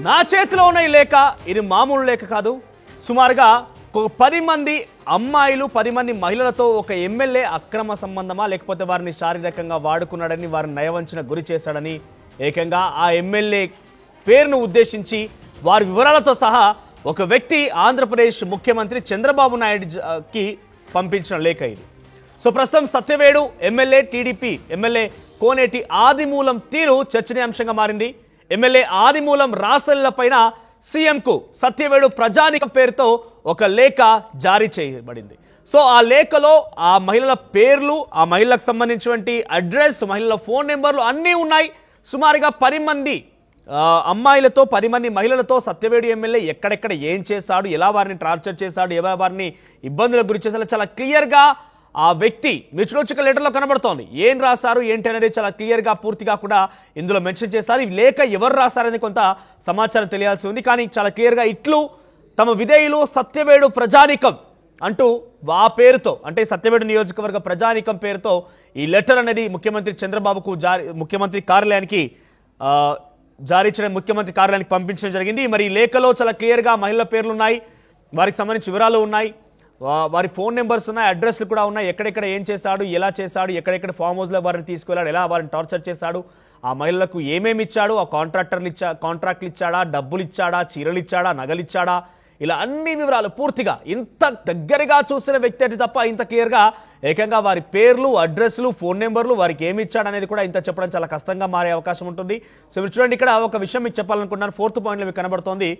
నా చేతిలో ఉన్న ఈ లేఖ ఇది మామూలు లేఖ కాదు. సుమారుగా 10 మంది అమ్మాయిలు 10 మంది మహిళలతో ఒక ఎమ్మెల్యే అక్రమ సంబంధమా లేకపోతే వారిని శారీరకంగా వాడుకున్నాడని వారిని నయవంచన గురి చేశాడని ఏకంగా ఆ ఎమ్మెల్యే పేరును ఉద్దేశించి వారి వివరాలతో సహా ఒక వ్యక్తి ఆంధ్రప్రదేశ్ ముఖ్యమంత్రి చంద్రబాబు నాయుడుకి పంపించిన లేఖ ఇది. సో ప్రస్తుతం సత్యవేడు ఎమ్మెల్యే టీడీపీ ఎమ్మెల్యే కోనేటి ఆదిమూలం తీరు చర్చనీయాంశంగా మారింది. ఎమ్మెల్యే ఆదిమూలం రాసెళ్లపైన సీఎంకు సత్యవేడు ప్రజానికం పేరుతో ఒక లేఖ జారీ చేయబడింది. సో ఆ లేఖలో ఆ మహిళల పేర్లు, ఆ మహిళలకు సంబంధించినటువంటి అడ్రస్, మహిళల ఫోన్ నెంబర్లు అన్నీ ఉన్నాయి. సుమారుగా 10 మంది అమ్మాయిలతో 10 మంది మహిళలతో సత్యవేడు ఎమ్మెల్యే ఎక్కడెక్కడ ఏం చేశాడు, ఎలా వారిని టార్చర్ చేశాడు, ఎలా వారిని ఇబ్బందులకు గురి చేశాడు చాలా క్లియర్గా ఆ వ్యక్తి మీరు చూడొచ్చు లెటర్లో కనబడుతోంది. ఏం రాశారు ఏంటి అనేది చాలా క్లియర్గా పూర్తిగా కూడా ఇందులో మెన్షన్ చేశారు. ఈ లేఖ ఎవరు రాశారని కొంత సమాచారం తెలియాల్సి ఉంది. కానీ చాలా క్లియర్గా ఇట్లు తమ విధేయులు సత్యవేడు ప్రజానికం అంటూ ఆ పేరుతో, అంటే సత్యవేడు నియోజకవర్గ ప్రజానికం పేరుతో ఈ లెటర్ అనేది ముఖ్యమంత్రి చంద్రబాబుకు ముఖ్యమంత్రి కార్యాలయానికి జారీ చేయడం, ముఖ్యమంత్రి కార్యాలయానికి పంపించడం జరిగింది. మరి ఈ లేఖలో చాలా క్లియర్గా మహిళల పేర్లు ఉన్నాయి, వారికి సంబంధించిన వివరాలు ఉన్నాయి, వారి ఫోన్ నెంబర్స్ ఉన్నాయి, అడ్రస్లు కూడా ఉన్నాయి, ఎక్కడెక్కడ ఏం చేశాడు, ఎలా చేశాడు, ఎక్కడెక్కడ ఫామ్ హౌస్లో వారిని తీసుకెళ్ళాడు, ఎలా వారిని టార్చర్ చేశాడు, ఆ మహిళలకు ఏమేమి ఇచ్చాడు, ఆ కాంట్రాక్ట్లు ఇచ్చాడా, డబ్బులు ఇచ్చాడా, చీరలు ఇచ్చాడా, నగలు ఇచ్చాడా, ఇలా అన్ని వివరాలు పూర్తిగా ఇంత దగ్గరగా చూసిన వ్యక్తి అంటే తప్ప ఇంత క్లియర్గా ఏకంగా వారి పేర్లు, అడ్రస్లు, ఫోన్ నెంబర్లు, వారికి ఏమి ఇచ్చాడు అనేది కూడా ఇంత చెప్పడం చాలా కష్టంగా మారే అవకాశం ఉంటుంది. సో మీరు చూడండి, ఇక్కడ ఒక విషయం మీకు చెప్పాలనుకుంటున్నాను. 4th పాయింట్లో మీకు కనబడుతోంది,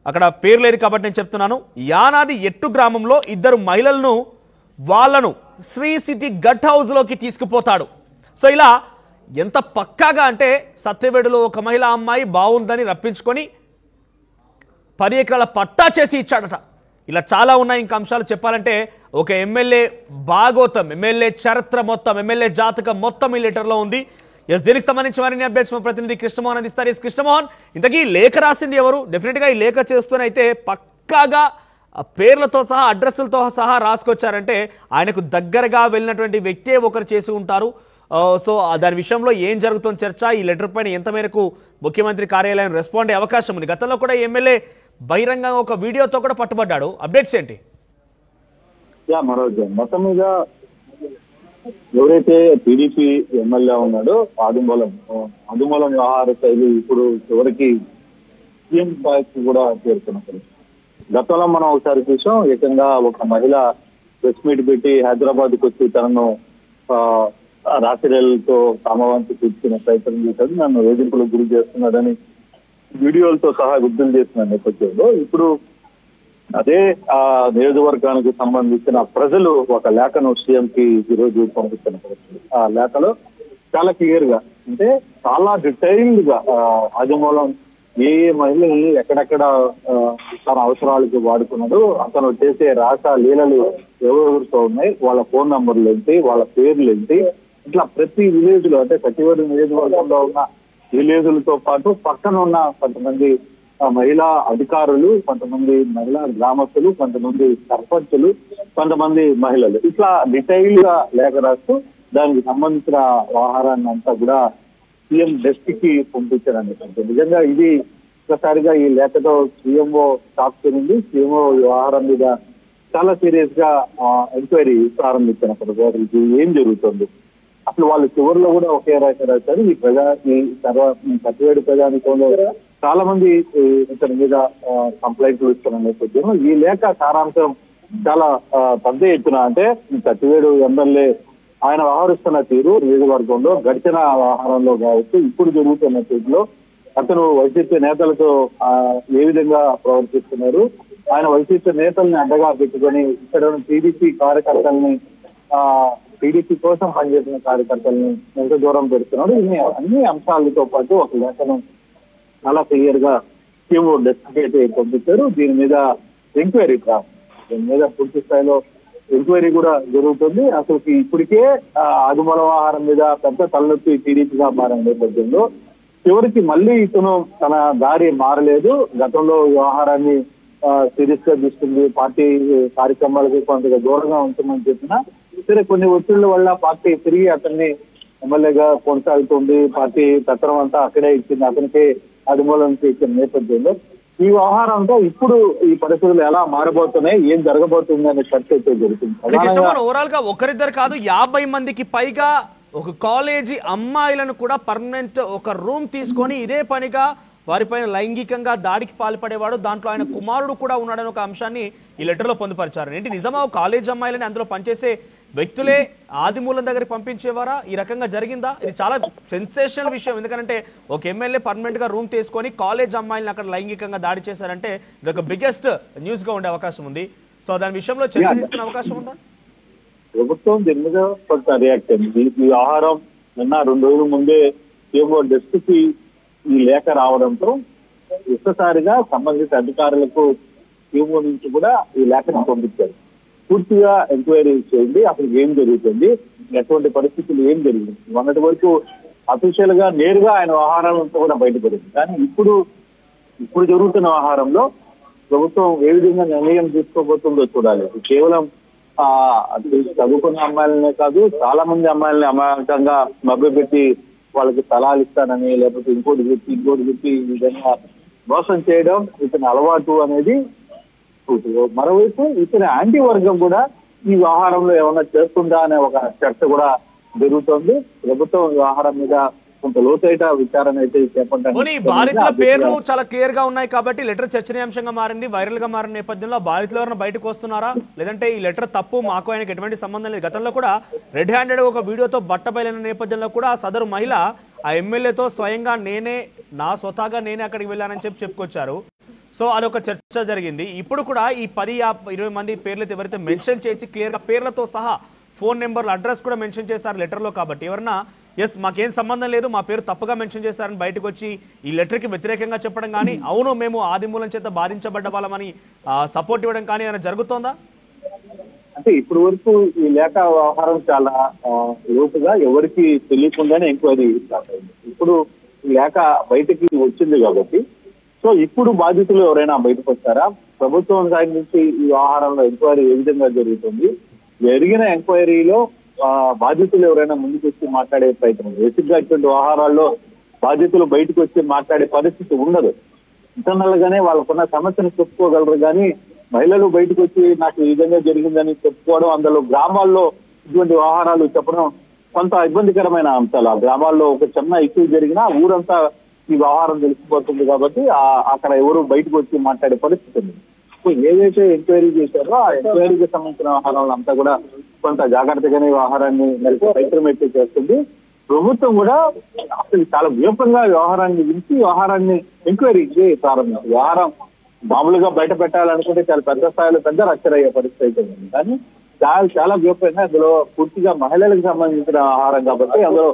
అక్కడ పేరు లేదు కాబట్టి నేను చెప్తున్నాను. యానాది ఎట్టు గ్రామంలో 2 మహిళలను వాళ్ళను శ్రీ సిటీ గట్ హౌస్లోకి తీసుకుపోతాడు. సో ఇలా ఎంత పక్కాగా అంటే సత్యవేడులో ఒక మహిళ అమ్మాయి బాగుందని రప్పించుకొని 10 ఎకరాల పట్టా చేసి ఇచ్చాడట. ఇలా చాలా ఉన్నాయి. ఇంకా అంశాలు చెప్పాలంటే ఒక ఎమ్మెల్యే భాగోతం, ఎమ్మెల్యే చరిత్ర మొత్తం, ఎమ్మెల్యే జాతకం మొత్తం ఈ లెటర్లో ఉంది. దీనికి సంబంధించి మరిన్ని అప్డేట్స్ మా ప్రతినిధి కృష్ణమోహన్ అందిస్తారు. కృష్ణమోహన్, ఇంతకీ లేఖ రాసింది ఎవరు? డెఫినెట్గా ఈ లేఖ చేస్తూనైతే పక్కాగా పేర్లతో సహా అడ్రస్లతో సహా రాసుకొచ్చారంటే ఆయనకు దగ్గరగా వెళ్ళినటువంటి వ్యక్తే ఒకరు చేసి ఉంటారు. సో దాని విషయంలో ఏం జరుగుతుంది చర్చ, ఈ లెటర్ పైన ఎంత మేరకు ముఖ్యమంత్రి కార్యాలయం రెస్పాండ్ అయ్యే అవకాశం ఉంది? గతంలో కూడా ఎమ్మెల్యే బహిరంగంగా ఒక వీడియోతో కూడా పట్టుబడ్డాడు. అప్డేట్స్ ఏంటి? మనోజ్, మొత్తం మీద ఎవరైతే టీడీపీ ఎమ్మెల్యే ఉన్నాడో ఆదిమూలం వ్యవహార శైలి ఇప్పుడు చివరికి సీఎం స్థాయికి కూడా చేరుతున్నారు. గతంలో మనం ఒకసారి చూసాం, ఏకంగా ఒక మహిళ ప్రెస్ మీట్ పెట్టి హైదరాబాద్కి వచ్చి తనను రాత్రితో కామవంతి కూర్చునే ప్రయత్నం చేశాడు, నన్ను వేధింపులకు గురి చేస్తున్నాడని వీడియోలతో సహా విడుదల చేసిన నేపథ్యంలో ఇప్పుడు అదే ఆ నియోజకవర్గానికి సంబంధించిన ప్రజలు ఒక లేఖను సీఎం కి ఈరోజు పంపిస్తున్నారు. ఆ లేఖలో చాలా క్లియర్ గా, అంటే చాలా డీటెయిల్డ్ గా ఆదిమూలం ఏ మహిళని ఎక్కడెక్కడ తన అవసరాలకు వాడుకున్నాడు, అతను చేసే రాస లీలలు ఎవరెవరితో ఉన్నాయి, వాళ్ళ ఫోన్ నంబర్లు ఏంటి, వాళ్ళ పేర్లు ఏంటి, ఇట్లా ప్రతి విలేజ్ లో, అంటే సచివాలయ నియోజకవర్గంలో ఉన్న విలేజులతో పాటు పక్కన ఉన్న కొంతమంది మహిళా అధికారులు, కొంతమంది మహిళా గ్రామస్తులు, కొంతమంది సర్పంచులు, కొంతమంది మహిళలు, ఇట్లా డీటెయిల్ గా లేఖ రాస్తూ దానికి సంబంధించిన వ్యవహారాన్ని అంతా కూడా సీఎం డెస్క్ కి పంపించారని. నిజంగా ఇది ఒకసారిగా ఈ లేఖతో సీఎంఓ షాక్ చేరింది. సీఎంఓ వ్యవహారం మీద చాలా సీరియస్ గా ఎంక్వైరీ ప్రారంభించినప్పుడు ఏం జరుగుతుంది, అసలు వాళ్ళు చివరిలో కూడా ఒకే రాశారు. ఈ సత్యవేడు ప్రజానికంలో చాలా మంది ఇతని మీద కంప్లైంట్లు ఇస్తున్న నేపథ్యంలో ఈ లేఖ సారాంశం చాలా పెద్ద ఎత్తున, అంటే సత్యవేడు ఎమ్మెల్యే ఆయన వ్యవహరిస్తున్న తీరు నియోజకవర్గంలో గడిచిన వ్యవహారంలో కావచ్చు, ఇప్పుడు జరుగుతున్న తీరులో అతను వైసీపీ నేతలతో ఏ విధంగా ప్రవర్తిస్తున్నారు, ఆయన వైసీపీ నేతల్ని అడ్డగా పెట్టుకొని ఇక్కడ టీడీపీ కార్యకర్తల్ని, టీడీపీ కోసం పనిచేసిన కార్యకర్తల్ని ఎంత దూరం పెడుతున్నాడు, అన్ని అంశాలతో పాటు ఒక లేఖను చాలా క్లియర్ గా సీఎంఓ డెస్క్ అయితే పంపించారు. దీని మీద ఎంక్వైరీ దీని మీద పూర్తి స్థాయిలో ఎంక్వైరీ కూడా జరుగుతుంది. అసలు ఇప్పటికే ఆదిమూల వ్యవహారం మీద పెద్ద తలనొప్పి టీడీపీగా మారిన నేపథ్యంలో చివరికి మళ్ళీ ఇతను తన దారి మారలేదు. గతంలో వ్యవహారాన్ని సీరియస్ గా తీసుకుంది, పార్టీ కార్యక్రమాలకి కొంతగా దూరంగా ఉంటుందని చెప్పినా సరే కొన్ని ఒత్తిళ్ల వల్ల పార్టీ తిరిగి అతన్ని ఎమ్మెల్యేగా కొనసాగుతుంది, పార్టీ తత్రం అంతా అక్కడే ఇచ్చింది, అతనికి ఆదిమూలం చేసిన నేపథ్యంలో ఈ వ్యవహారంతో ఇప్పుడు ఈ పరిస్థితులు ఎలా మారబోతున్నాయి, ఏం జరగబోతుంది అనే చర్చ అయితే జరుగుతుంది. ఓవరాల్ గా ఒకరిద్దరు కాదు 50 మందికి పైగా ఒక కాలేజీ అమ్మాయిలను కూడా పర్మనెంట్ ఒక రూమ్ తీసుకొని ఇదే పనిగా వారిపైన లైంగికంగా దాడికి పాల్పడేవాడు, దాంట్లో ఆయన కుమారుడు కూడా ఉన్నాడని ఒక అంశాన్ని ఈ లెటర్లో పొందుపరిచారు. ఏంటి నిజమా కాలేజ్ అమ్మాయిలని అందులో పనిచేసే వ్యక్తులే ఆదిమూలం దగ్గరికి పంపించేవారా? ఈ రకంగా జరిగిందా? ఇది చాలా సెన్సేషనల్ విషయం. ఎందుకంటే ఒక ఎమ్మెల్యే పర్మనెంట్ గా రూమ్ తీసుకొని కాలేజ్ అమ్మాయిలను అక్కడ లైంగికంగా దాడి చేశారంటే ఇది ఒక బిగ్గెస్ట్ న్యూస్ గా ఉండే అవకాశం ఉంది. సో దాని విషయంలో చర్చ తీసుకునే అవకాశం ఉందా? ప్రభుత్వం దీని మీద కొంత రియాక్ట్ అయింది. ఈ ఆహారం నిన్న 2 రోజుల ముందే ఏమో డెస్క్ కి ఈ లేఖ రావడంతో ఒక్కసారిగా సంబంధిత అధికారులకు ఏమో నుంచి కూడా ఈ లేఖను పంపించారు. పూర్తిగా ఎంక్వైరీ చేయండి, అసలు ఏం జరుగుతుంది, ఎటువంటి పరిస్థితులు ఏం జరిగింది. మొన్నటి వరకు అఫీషియల్ గా నేరుగా ఆయన వ్యవహారాలతో కూడా బయటపడింది. కానీ ఇప్పుడు జరుగుతున్న వ్యవహారంలో ప్రభుత్వం ఏ విధంగా నిర్ణయం తీసుకోబోతుందో చూడాలి. కేవలం చదువుకున్న అమ్మాయిలనే కాదు, చాలా మంది అమ్మాయిలని అమాయకంగా మభ్యపెట్టి వాళ్ళకి స్థలాలు ఇస్తానని లేకపోతే ఇంకోటి పెట్టి ఈ విధంగా మోసం చేయడం ఇతని అలవాటు అనేది. మరోవైపు ఇతని యాంటీ వర్గం కూడా ఈ వ్యవహారంలో ఏమన్నా చేస్తుందా అనే ఒక చర్చ కూడా జరుగుతోంది. ప్రభుత్వం వ్యవహారం మీద కొంత లోతైన విచారణ అయితే చేపట్టారు. బాధితుల పేర్లు చాలా క్లియర్ గా ఉన్నాయి కాబట్టి లెటర్ చర్చనీయాంశంగా మారింది, వైరల్ గా మారిన నేపథ్యంలో బాధితులు ఎవరైనా బయటకు వస్తున్నారా, లేదంటే ఈ లెటర్ తప్పు, మాకు ఆయనకు ఎటువంటి సంబంధం లేదు. గతంలో కూడా రెడ్ హ్యాండెడ్ ఒక వీడియోతో బట్టబయలైన నేపథ్యంలో కూడా సదరు మహిళ ఆ ఎమ్మెల్యేతో స్వయంగా నా స్వతహాగా నేనే అక్కడికి వెళ్ళానని చెప్పుకొచ్చారు. సో అదొక చర్చ జరిగింది. ఇప్పుడు కూడా ఈ 10-20 మంది పేర్లతో ఎవరైతే మెన్షన్ చేసి క్లియర్ గా పేర్లతో సహా ఫోన్ నెంబర్లు అడ్రస్ కూడా మెన్షన్ చేశారు లెటర్లో. కాబట్టి ఎవరన్నా ఎస్ మాకేం సంబంధం లేదు, మా పేరు తప్పుగా మెన్షన్ చేశారని బయటకు వచ్చి ఈ లెటర్కి వ్యతిరేకంగా చెప్పడం కానీ, అవును మేము ఆదిమూలం చేత బాధించబడ్డ వాళ్ళమని సపోర్ట్ ఇవ్వడం కానీ ఏమైనా జరుగుతోందా? అంటే ఇప్పుడు వరకు ఈ లేఖ వ్యవహారం చాలా లోతుగా ఎవరికి తెలియకుండానే ఎంక్వైరీ స్టార్ట్ అయింది. ఇప్పుడు ఈ లేఖ బయటకి వచ్చింది కాబట్టి సో ఇప్పుడు బాధితులు ఎవరైనా బయటకు వస్తారా, ప్రభుత్వం సైడ్ నుంచి ఈ వ్యవహారంలో ఎంక్వైరీ ఏ విధంగా జరుగుతుంది, జరిగిన ఎంక్వైరీలో బాధితులు ఎవరైనా ముందుకు వచ్చి మాట్లాడే ప్రయత్నం. బేసిక్ గా ఇటువంటి వ్యవహారాల్లో బాధితులు బయటకు వచ్చి మాట్లాడే పరిస్థితి ఉండదు. ఇంటర్నల్ గానే వాళ్ళకున్న సమస్యను చెప్పుకోగలరు. కానీ మహిళలు బయటకు వచ్చి నాకు ఈ విధంగా జరిగిందని చెప్పుకోవడం, అందులో గ్రామాల్లో ఇటువంటి వ్యవహారాలు చెప్పడం కొంత ఇబ్బందికరమైన అంశాలు. ఆ గ్రామాల్లో ఒక చిన్న ఇష్యూ జరిగినా ఊరంతా ఈ వ్యవహారం తెలిసిపోతుంది. కాబట్టి అక్కడ ఎవరు బయటకు వచ్చి మాట్లాడే పరిస్థితి ఉంది. ఏదైతే ఎంక్వైరీ చేశారో ఆ ఎంక్వైరీకి సంబంధించిన వ్యవహారాలను అంతా కూడా కొంత జాగ్రత్తగానే వ్యవహారాన్ని ప్రయత్నం అయితే చేస్తుంది. ప్రభుత్వం కూడా అసలు చాలా వ్యూపంగా వ్యవహారాన్ని వించి వ్యవహారాన్ని ఎంక్వైరీ ప్రారంభించింది. వ్యవహారం మామూలుగా బయట పెట్టాలనుకుంటే చాలా పెద్ద స్థాయిలో పెద్ద రచ్చర్ అయ్యే పరిస్థితి అయితే ఉంది. కానీ చాలా వ్యూపంగా అందులో పూర్తిగా మహిళలకు సంబంధించిన వ్యవహారం కాబట్టి అందులో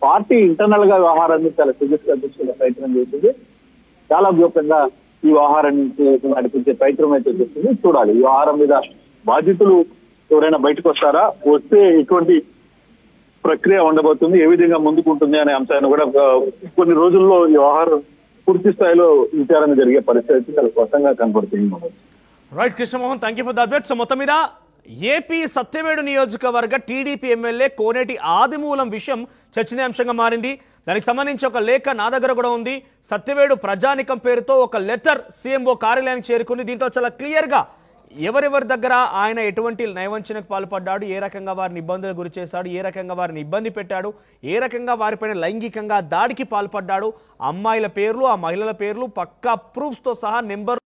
పార్టీ ఇంటర్నల్ గా వ్యవహారాన్ని చాలా సీరియస్గా తీసుకునే ప్రయత్నం చేసింది. చాలా వ్యూపంగా ఈ వ్యవహారం నుంచి నడిపించే ప్రయత్నం అయితే చేస్తుంది. చూడాలి ఈ వ్యవహారం మీద బాధితులు ఎవరైనా బయటకు వస్తారా, వస్తే ఎటువంటి ప్రక్రియ ఉండబోతుంది, ఏ విధంగా ముందుకుంటుంది అనే అంశాన్ని కూడా కొన్ని రోజుల్లో ఈ వ్యవహారం పూర్తి స్థాయిలో విచారణ జరిగే పరిస్థితి చాలా స్పష్టంగా కనబడుతుంది. Right Krishnamohan, thank you for the update. So మొత్తం మీద ఏపీ సత్యవేడు నియోజకవర్గ టీడీపీ ఎమ్మెల్యే కోనేటి ఆదిమూలం విషయం చర్చనీయాంశంగా మారింది. దానికి సంబంధించి ఒక లేఖ నా దగ్గర కూడా ఉంది. సత్యవేడు ప్రజానికం పేరుతో ఒక లెటర్ సీఎంఓ కార్యాలయానికి చేరుకుంది. దీంట్లో చాలా క్లియర్గా ఎవరెవరి దగ్గర ఆయన ఎటువంటి నయవంచనకు పాల్పడ్డాడు, ఏ రకంగా వారిని ఇబ్బందులకు గురి చేశాడు, ఏ రకంగా వారిని ఇబ్బంది పెట్టాడు, ఏ రకంగా వారిపైన లైంగికంగా దాడికి పాల్పడ్డాడు, అమ్మాయిల పేర్లు ఆ మహిళల పేర్లు పక్కా ప్రూఫ్స్తో సహా నెంబర్